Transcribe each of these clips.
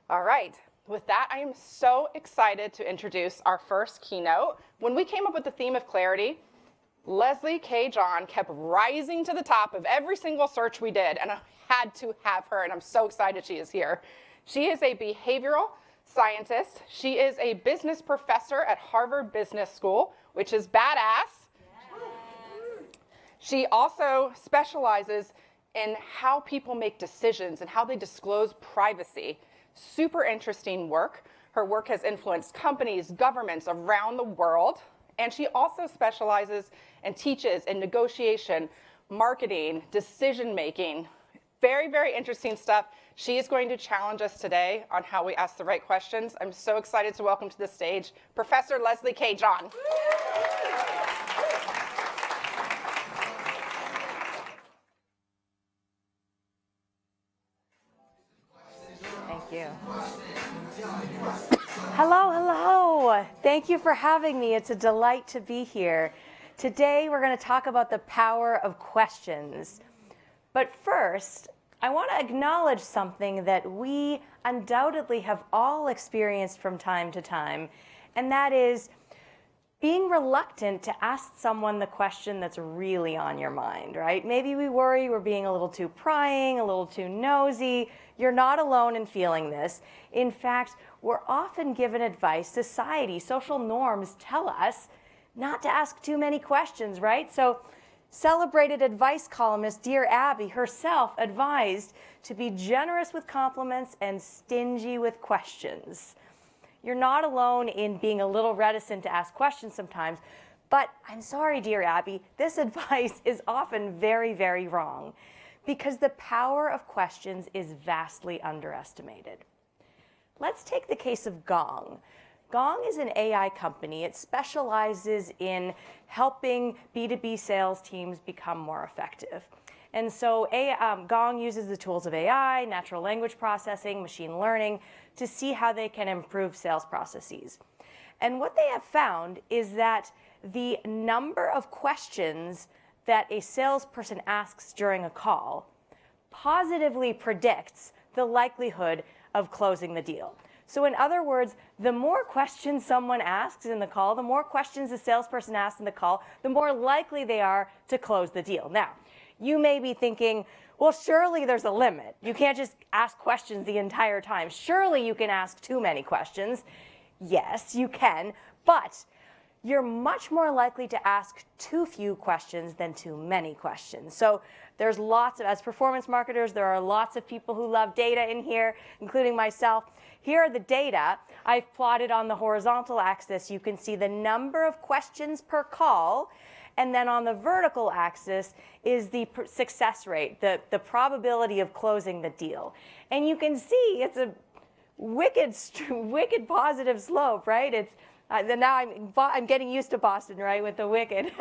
All right. With that, I am so excited to introduce our first keynote. When we came up with the theme of clarity, Leslie K. John kept rising to the top of every single search we did, and I had to have her, and I'm so excited she is here. She is a behavioral scientist. She is a business professor at Harvard Business School, which is badass. She also specializes in how people make decisions and how they disclose privacy. Super interesting work. Her work has influenced companies, governments around the world, and she also specializes and teaches in negotiation, marketing, decision-making. Very, very interesting stuff. She is going to challenge us today on how we ask the right questions. I'm so excited to welcome to the stage Professor Leslie K. John. Thank you. Hello, hello. Thank you for having me. It's a delight to be here. Today, we're going to talk about the power of questions. But first, I want to acknowledge something that we undoubtedly have all experienced from time to time, and that is being reluctant to ask someone the question that's really on your mind, right? Maybe we worry we're being a little too prying, a little too nosy. You're not alone in feeling this. In fact, we're often given advice. Society, social norms tell us not to ask too many questions, right? So celebrated advice columnist Dear Abby herself advised to be generous with compliments and stingy with questions. You're not alone in being a little reticent to ask questions sometimes, but I'm sorry, Dear Abby, this advice is often very, very wrong because the power of questions is vastly underestimated. Let's take the case of Gong. Gong is an AI company. It specializes in helping B2B sales teams become more effective. And so Gong uses the tools of AI, natural language processing, machine learning, to see how they can improve sales processes. And what they have found is that the number of questions that a salesperson asks during a call positively predicts the likelihood of closing the deal. So in other words, the more questions someone asks in the call, the more questions the salesperson asks in the call, the more likely they are to close the deal. Now, you may be thinking, well, surely there's a limit. You can't just ask questions the entire time. Surely you can ask too many questions. Yes, you can, but you're much more likely to ask too few questions than too many questions. So there's lots of, as performance marketers, there are lots of people who love data in here, including myself. Here are the data I've plotted on the horizontal axis. You can see the number of questions per call, and then on the vertical axis is the success rate, the probability of closing the deal. And you can see it's a wicked positive slope, right? It's now I'm getting used to Boston, right, with the wicked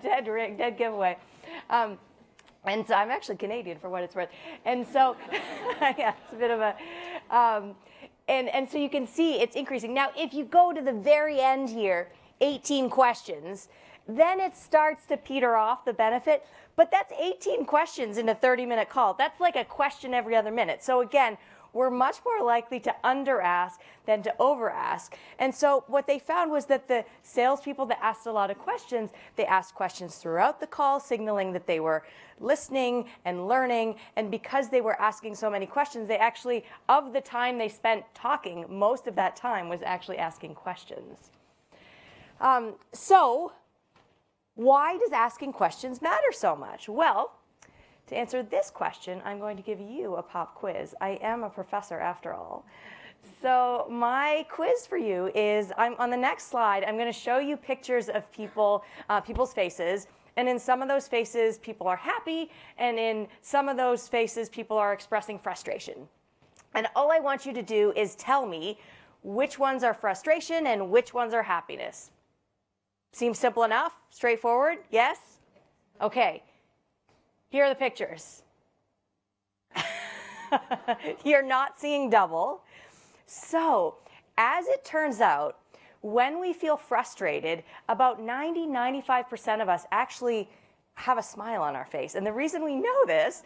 dead giveaway. And so I'm actually Canadian for what it's worth. And so, yeah, it's a bit of a, and so you can see it's increasing. Now, if you go to the very end here, 18 questions, then it starts to peter off the benefit. But that's 18 questions in a 30-minute call. That's like a question every other minute. So again, we're much more likely to under-ask than to over-ask. And so what they found was that the salespeople that asked a lot of questions, they asked questions throughout the call, signaling that they were listening and learning. And because they were asking so many questions, they actually, of the time they spent talking, most of that time was actually asking questions. So why does asking questions matter so much? Well, to answer this question, I'm going to give you a pop quiz. I am a professor after all. So my quiz for you is, on the next slide, I'm going to show you pictures of people's faces. And in some of those faces, people are happy. And in some of those faces, people are expressing frustration. And all I want you to do is tell me which ones are frustration and which ones are happiness. Seems simple enough? Straightforward? Yes? Okay. Here are the pictures. You're not seeing double. So, as it turns out, when we feel frustrated, about 95% of us actually have a smile on our face. And the reason we know this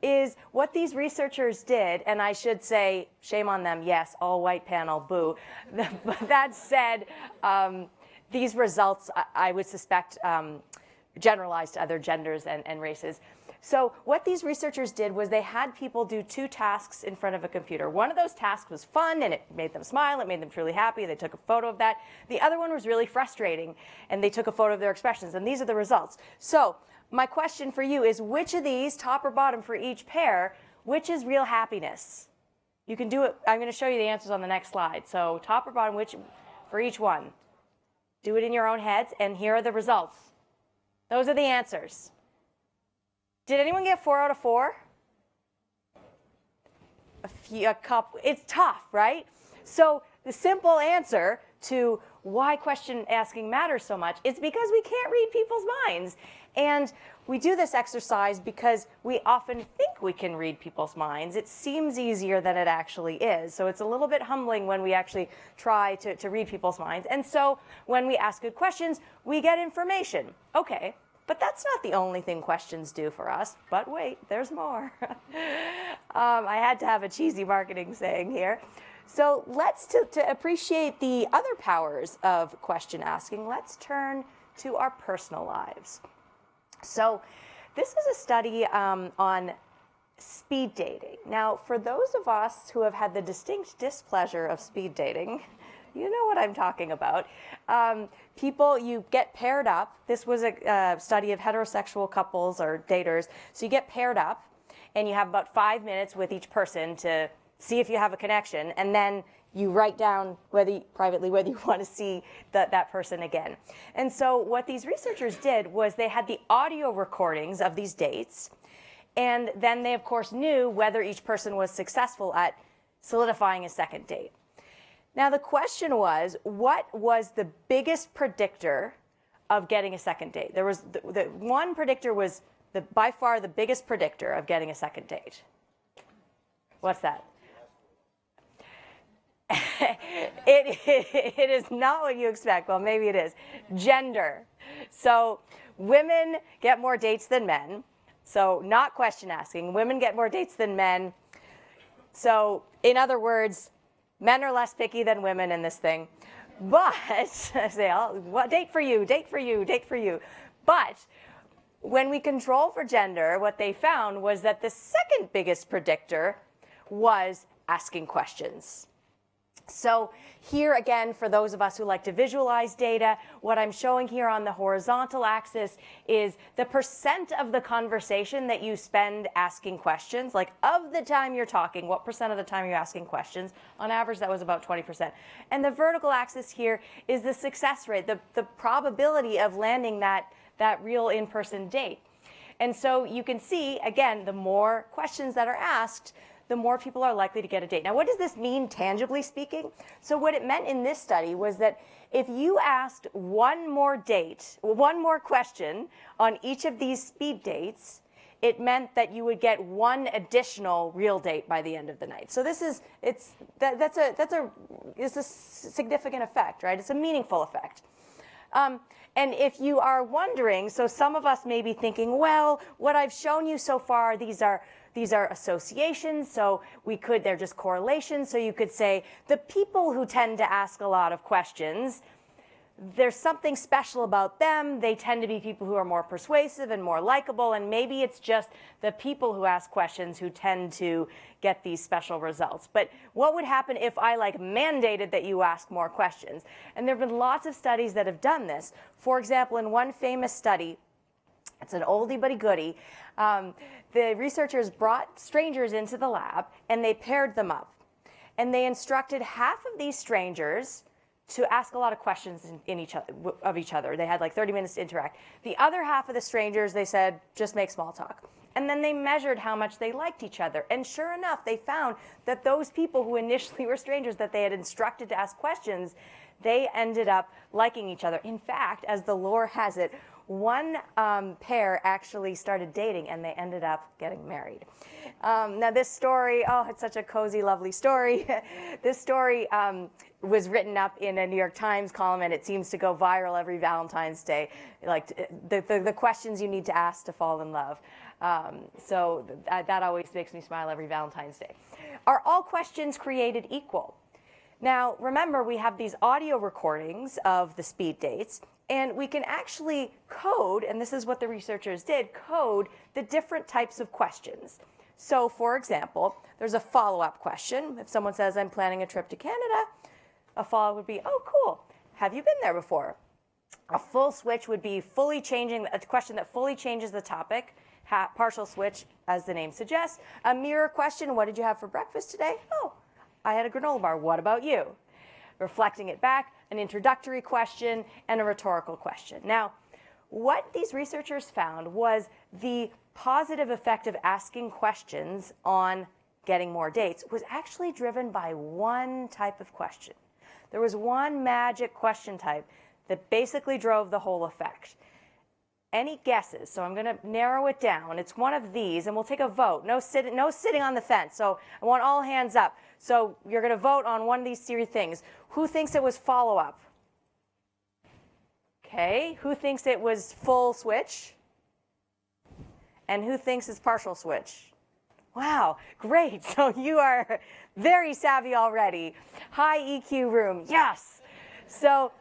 is what these researchers did, and I should say, shame on them, yes, all white panel, boo. But that said, these results, I would suspect, generalized to other genders and races. So what these researchers did was they had people do 2 tasks in front of a computer. One of those tasks was fun, and it made them smile, it made them truly happy, they took a photo of that. The other one was really frustrating, and they took a photo of their expressions, and these are the results. So my question for you is, which of these, top or bottom for each pair, which is real happiness? You can do it. I'm going to show you the answers on the next slide. So top or bottom, which for each one? Do it in your own heads, and here are the results. Those are the answers. Did anyone get 4 out of 4? A couple. It's tough, right? So the simple answer to why question asking matters so much is because we can't read people's minds. And we do this exercise because we often think we can read people's minds. It seems easier than it actually is. So it's a little bit humbling when we actually try to read people's minds. And so when we ask good questions, we get information. Okay, but that's not the only thing questions do for us. But wait, there's more. I had to have a cheesy marketing saying here. So let's, to appreciate the other powers of question asking, let's turn to our personal lives. So this is a study on speed dating. Now, for those of us who have had the distinct displeasure of speed dating, you know what I'm talking about. People, you get paired up. This was a study of heterosexual couples or daters. So you get paired up, and you have about 5 minutes with each person to see if you have a connection, and then you write down privately whether you want to see that person again. And so what these researchers did was they had the audio recordings of these dates, and then they, of course, knew whether each person was successful at solidifying a second date. Now, the question was, what was the biggest predictor of getting a second date? There was the one predictor was by far the biggest predictor of getting a second date. What's that? It is not what you expect. Well, maybe it is. Gender. So women get more dates than men. So not question asking. Women get more dates than men. So in other words, men are less picky than women in this thing. But, I say, well, date for you, date for you, date for you. But when we control for gender, what they found was that the second biggest predictor was asking questions. So here again, for those of us who like to visualize data, what I'm showing here on the horizontal axis is the percent of the conversation that you spend asking questions. Like of the time you're talking, what percent of the time you're asking questions? On average, that was about 20%. And the vertical axis here is the success rate, the probability of landing that real in-person date. And so you can see, again, the more questions that are asked, the more people are likely to get a date. Now, what does this mean, tangibly speaking? So what it meant in this study was that if you asked one more question on each of these speed dates, it meant that you would get one additional real date by the end of the night. So this is, it's a significant effect, right? It's a meaningful effect. And if you are wondering, so some of us may be thinking, well, what I've shown you so far, these are associations, so they're just correlations. So you could say the people who tend to ask a lot of questions, there's something special about them. They tend to be people who are more persuasive and more likable, and maybe it's just the people who ask questions who tend to get these special results. But what would happen if I mandated that you ask more questions? And there have been lots of studies that have done this. For example, in one famous study, it's an oldie but a goodie, the researchers brought strangers into the lab and they paired them up. And they instructed half of these strangers to ask a lot of questions of each other. They had 30 minutes to interact. The other half of the strangers, they said, just make small talk. And then they measured how much they liked each other. And sure enough, they found that those people who initially were strangers that they had instructed to ask questions, they ended up liking each other. In fact, as the lore has it, one pair actually started dating and they ended up getting married. Now this story, oh, it's such a cozy, lovely story. This story was written up in a New York Times column, and it seems to go viral every Valentine's Day, like the questions you need to ask to fall in love. So that always makes me smile every Valentine's Day. Are all questions created equal? Now, remember, we have these audio recordings of the speed dates, and we can actually code, and this is what the researchers did, code the different types of questions. So, for example, there's a follow-up question. If someone says, I'm planning a trip to Canada, a follow-up would be, oh, cool. Have you been there before? A full switch would be fully changing, a question that fully changes the topic. Partial switch, as the name suggests. A mirror question, what did you have for breakfast today? Oh, I had a granola bar. What about you? Reflecting it back, an introductory question, and a rhetorical question. Now, what these researchers found was the positive effect of asking questions on getting more dates was actually driven by one type of question. There was one magic question type that basically drove the whole effect. Any guesses? So I'm going to narrow it down. It's one of these, and we'll take a vote. No sitting on the fence. So I want all hands up. So you're going to vote on one of these three things. Who thinks it was follow-up? Okay. Who thinks it was full switch? And who thinks it's partial switch? Wow, great. So you are very savvy already. High EQ room, yes. So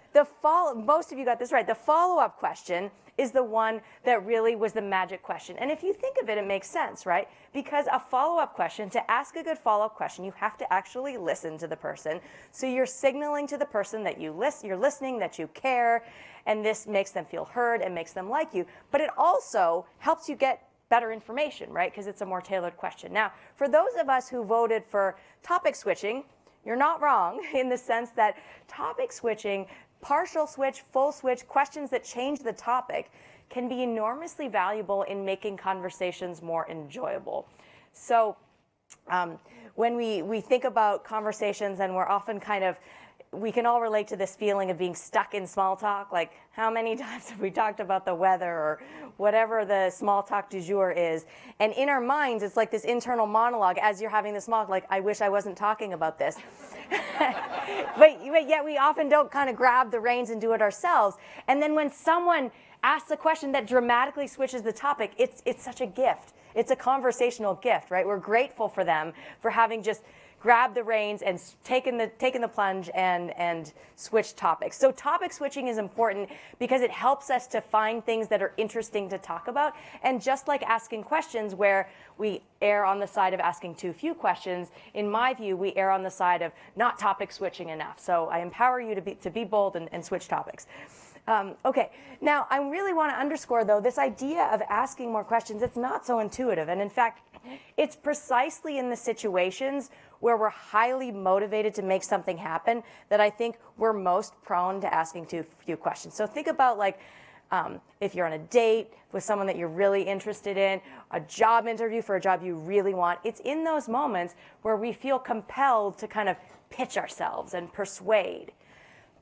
most of you got this right. The follow-up question is the one that really was the magic question. And if you think of it, it makes sense, right? Because a follow-up question, to ask a good follow-up question, you have to actually listen to the person. So you're signaling to the person that you're listening, that you care, and this makes them feel heard and makes them like you. But it also helps you get better information, right? Because it's a more tailored question. Now, for those of us who voted for topic switching, you're not wrong in the sense that topic switching, partial switch, full switch, questions that change the topic can be enormously valuable in making conversations more enjoyable. So when we think about conversations, and we're often we can all relate to this feeling of being stuck in small talk. Like, how many times have we talked about the weather or whatever the small talk du jour is? And in our minds, it's like this internal monologue as you're having this small talk, like, I wish I wasn't talking about this. but yet we often don't kind of grab the reins and do it ourselves. And then when someone asks a question that dramatically switches the topic, it's such a gift. It's a conversational gift, right? We're grateful for them for having just grab the reins and taken the plunge and switch topics. So topic switching is important because it helps us to find things that are interesting to talk about. And just like asking questions where we err on the side of asking too few questions, in my view, we err on the side of not topic switching enough. So I empower you to be bold and switch topics. Okay, now I really want to underscore, though, this idea of asking more questions, it's not so intuitive. And in fact, it's precisely in the situations where we're highly motivated to make something happen that I think we're most prone to asking too few questions. So think about, like, if you're on a date with someone that you're really interested in, a job interview for a job you really want. It's in those moments where we feel compelled to kind of pitch ourselves and persuade.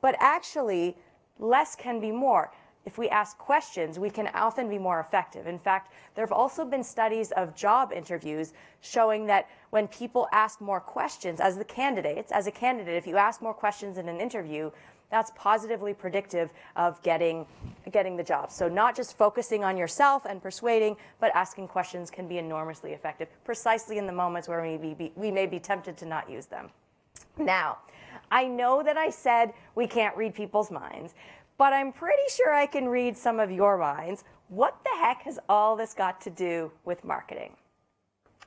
But actually, less can be more. If we ask questions, we can often be more effective. In fact, there have also been studies of job interviews showing that when people ask more questions as a candidate, if you ask more questions in an interview, that's positively predictive of getting the job. So not just focusing on yourself and persuading, but asking questions can be enormously effective, precisely in the moments where we may be tempted to not use them. Now, I know that I said we can't read people's minds, but I'm pretty sure I can read some of your minds. What the heck has all this got to do with marketing?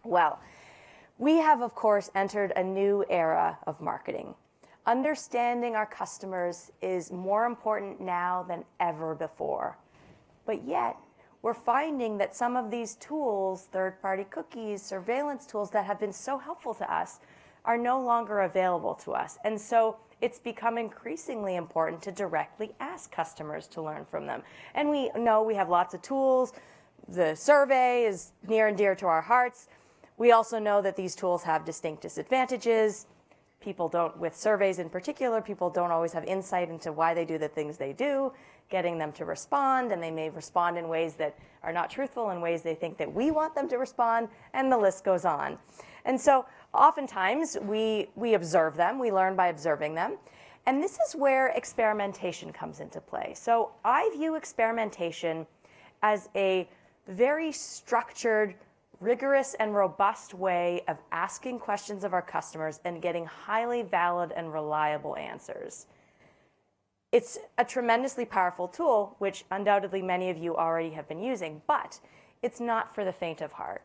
Well, we have, of course, entered a new era of marketing. Understanding our customers is more important now than ever before. But yet, we're finding that some of these tools, third-party cookies, surveillance tools that have been so helpful to us, are no longer available to us. And so it's become increasingly important to directly ask customers to learn from them. And we know we have lots of tools. The survey is near and dear to our hearts. We also know that these tools have distinct disadvantages. With surveys in particular, people don't always have insight into why they do the things they do. getting them to respond, and they may respond in ways that are not truthful, in ways they think that we want them to respond, and the list goes on. And so oftentimes we observe them, we learn by observing them, and this is where experimentation comes into play. So I view experimentation as a very structured, rigorous, and robust way of asking questions of our customers and getting highly valid and reliable answers. It's a tremendously powerful tool, which undoubtedly many of you already have been using, but it's not for the faint of heart.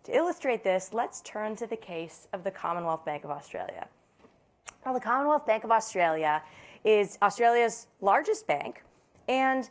To illustrate this, let's turn to the case of the Commonwealth Bank of Australia. Now, the Commonwealth Bank of Australia is Australia's largest bank, and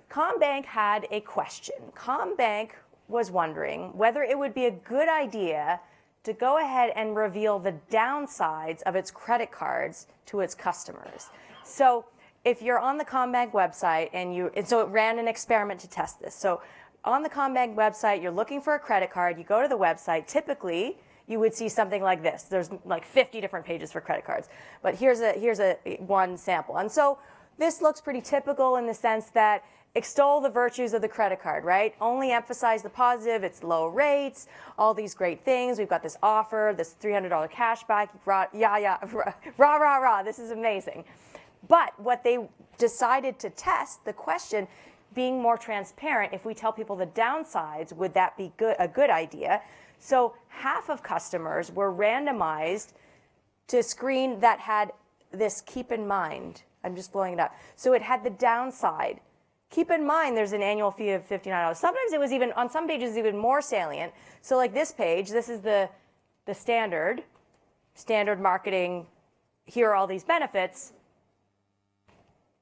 CommBank had a question. CommBank was wondering whether it would be a good idea to go ahead and reveal the downsides of its credit cards to its customers. So if you're on the CommBank website, and so it ran an experiment to test this. So on the CommBank website, you're looking for a credit card, you go to the website, typically you would see something like this. There's like 50 different pages for credit cards, but here's a one sample. And so this looks pretty typical in the sense that extol the virtues of the credit card, right? Only emphasize the positive, it's low rates, all these great things. We've got this offer, this $300 cash back, rah, this is amazing. But what they decided to test, the question, being more transparent, if we tell people the downsides, would that be a good idea? So half of customers were randomized to a screen that had this keep in mind. I'm just blowing it up. So it had the downside. Keep in mind there's an annual fee of $59. Sometimes it was even, on some pages, even more salient. So like this page, this is the standard marketing, here are all these benefits.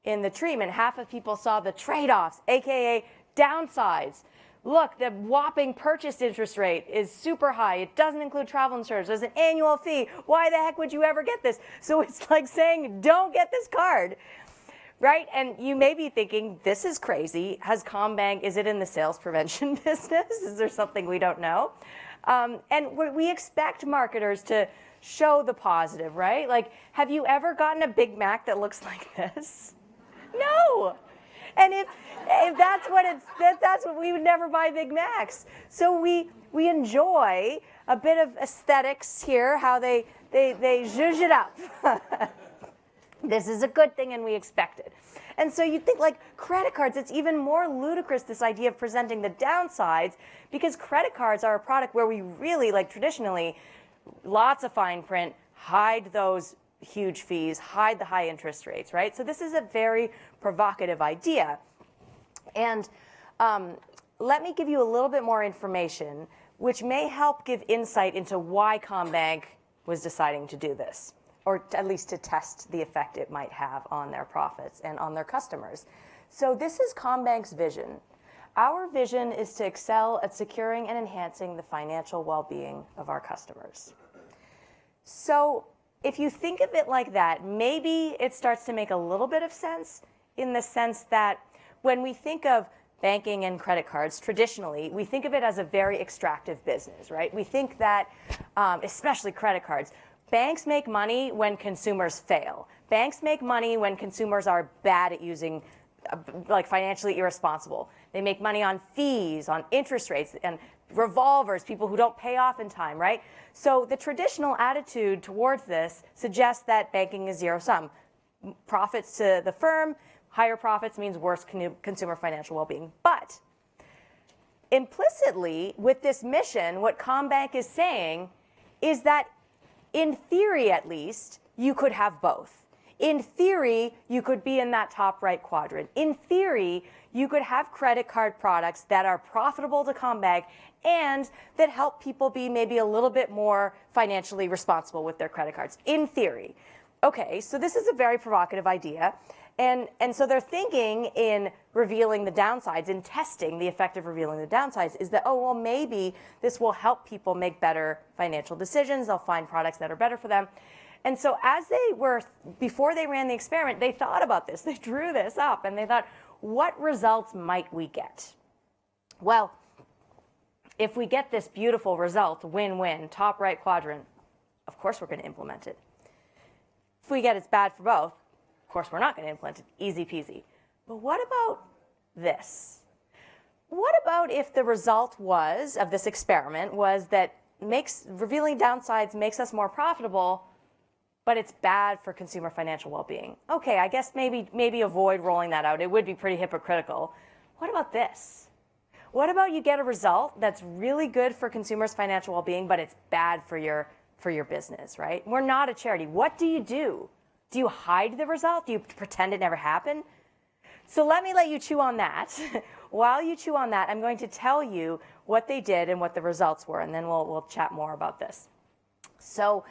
In the treatment, half of people saw the trade-offs, AKA downsides. Look, the whopping purchase interest rate is super high. It doesn't include travel insurance. There's an annual fee. Why the heck would you ever get this? So it's like saying, don't get this card, right? And you may be thinking, this is crazy. Has CommBank, is it in the sales prevention business? Is there something we don't know? And we expect marketers to show the positive, right? Like, have you ever gotten a Big Mac that looks like this? No. And if that's what we would never buy Big Macs. So we enjoy a bit of aesthetics here, how they zhuzh it up. This is a good thing and we expect it. And so you think like credit cards, it's even more ludicrous, this idea of presenting the downsides, because credit cards are a product where we really, like traditionally, lots of fine print, hide those huge fees, hide the high interest rates, right? So this is a very provocative idea. And let me give you a little bit more information, which may help give insight into why CommBank was deciding to do this, or at least to test the effect it might have on their profits and on their customers. So this is CommBank's vision. Our vision is to excel at securing and enhancing the financial well-being of our customers. So if you think of it like that, maybe it starts to make a little bit of sense, in the sense that when we think of banking and credit cards, traditionally, we think of it as a very extractive business, right? We think that, especially credit cards, banks make money when consumers fail. Banks make money when consumers are bad at using, like financially irresponsible. They make money on fees, on interest rates, and revolvers, people who don't pay off in time, right? So the traditional attitude towards this suggests that banking is zero sum. Profits to the firm, higher profits means worse consumer financial well-being. But implicitly, with this mission, what CommBank is saying is that in theory, at least, you could have both. In theory, you could be in that top right quadrant. In theory, you could have credit card products that are profitable to CommBank and that help people be maybe a little bit more financially responsible with their credit cards. In theory. Okay, so this is a very provocative idea. And so they're thinking in revealing the downsides, in testing the effect of revealing the downsides, is that, oh, well, maybe this will help people make better financial decisions. They'll find products that are better for them. And so before they ran the experiment, they thought about this. They drew this up and they thought, what results might we get? Well, if we get this beautiful result, win-win, top right quadrant, of course we're going to implement it. If we get it's bad for both, of course we're not going to implement it, easy peasy. But what about this? What about if the result of this experiment was that revealing downsides makes us more profitable, but it's bad for consumer financial well-being? Okay, I guess maybe avoid rolling that out. It would be pretty hypocritical. What about this? What about you get a result that's really good for consumers' financial well-being, but it's bad for your business, right? We're not a charity. What do? Do you hide the result? Do you pretend it never happened? So let you chew on that. While you chew on that, I'm going to tell you what they did and what the results were, and then we'll chat more about this. So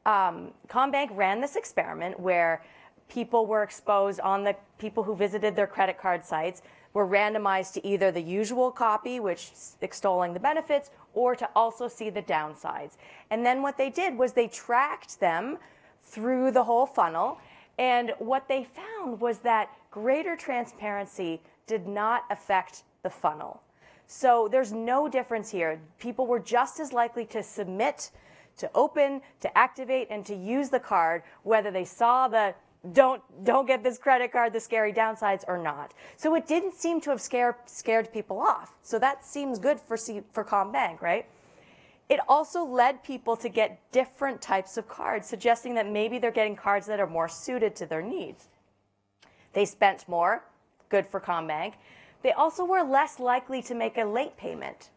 Combank ran this experiment where people were exposed the people who visited their credit card sites were randomized to either the usual copy, which is extolling the benefits, or to also see the downsides. And then what they did was they tracked them through the whole funnel. And what they found was that greater transparency did not affect the funnel. So there's no difference here. People were just as likely to submit, to open, to activate, and to use the card, whether they saw the don't get this credit card, the scary downsides, or not. So it didn't seem to have scared people off. So that seems good for Combank, right? It also led people to get different types of cards, suggesting that maybe they're getting cards that are more suited to their needs. They spent more, good for Combank. They also were less likely to make a late payment.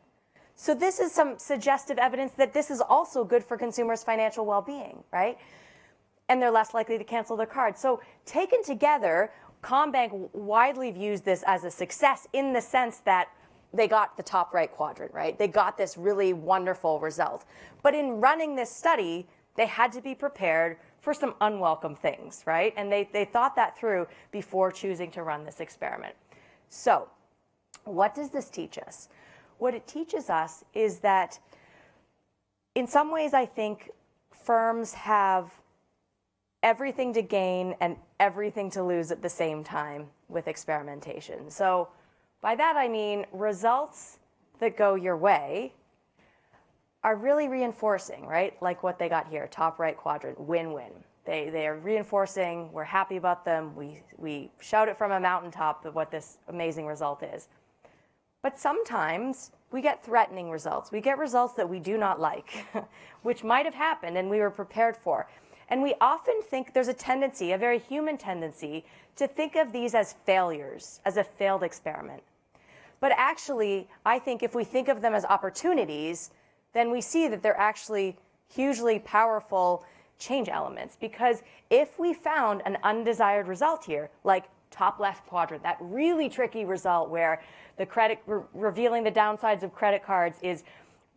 So this is some suggestive evidence that this is also good for consumers' financial well-being, right? And they're less likely to cancel their card. So taken together, Combank widely views this as a success in the sense that they got the top right quadrant, right? They got this really wonderful result. But in running this study, they had to be prepared for some unwelcome things, right? And they thought that through before choosing to run this experiment. So what does this teach us? What it teaches us is that in some ways, I think firms have everything to gain and everything to lose at the same time with experimentation. So by that, I mean results that go your way are really reinforcing, right? Like what they got here, top right quadrant, win-win. They are reinforcing, we're happy about them, we shout it from a mountaintop of what this amazing result is. But sometimes we get threatening results. We get results that we do not like, which might have happened and we were prepared for. And we often think there's a tendency, a very human tendency, to think of these as failures, as a failed experiment. But actually, I think if we think of them as opportunities, then we see that they're actually hugely powerful change elements. Because if we found an undesired result here, like top left quadrant, that really tricky result where the revealing the downsides of credit cards is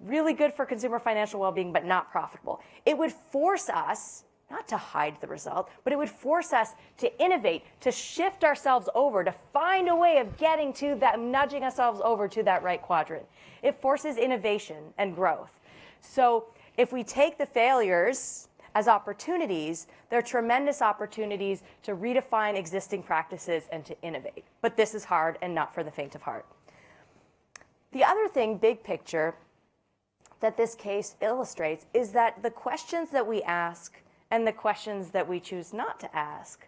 really good for consumer financial well-being, but not profitable, it would force us not to hide the result, but it would force us to innovate, to shift ourselves over, to find a way of getting to that, nudging ourselves over to that right quadrant. It forces innovation and growth. So if we take the failures as opportunities, they're tremendous opportunities to redefine existing practices and to innovate. But this is hard and not for the faint of heart. The other thing, big picture, that this case illustrates is that the questions that we ask and the questions that we choose not to ask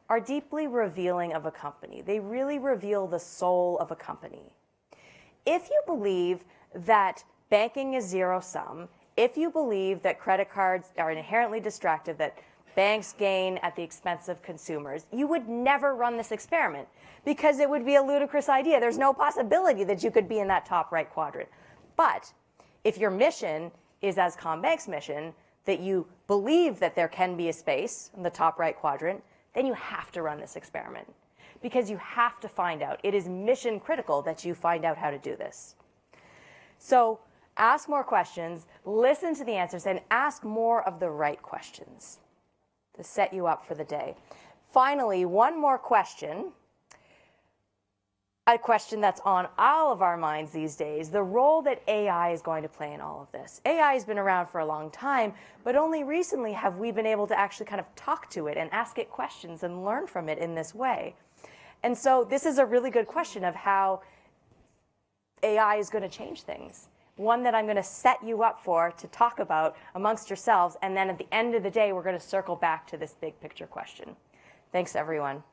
are deeply revealing of a company. They really reveal the soul of a company. If you believe that banking is zero-sum, if you believe that credit cards are inherently distractive, that banks gain at the expense of consumers, you would never run this experiment because it would be a ludicrous idea. There's no possibility that you could be in that top right quadrant. But if your mission is as Combank's mission, that you believe that there can be a space in the top right quadrant, then you have to run this experiment because you have to find out. It is mission critical that you find out how to do this. So ask more questions, listen to the answers, and ask more of the right questions to set you up for the day. Finally, one more question, a question that's on all of our minds these days, the role that AI is going to play in all of this. AI has been around for a long time, but only recently have we been able to actually kind of talk to it and ask it questions and learn from it in this way. And so this is a really good question of how AI is going to change things. One that I'm going to set you up for to talk about amongst yourselves, and then at the end of the day, we're going to circle back to this big picture question. Thanks, everyone.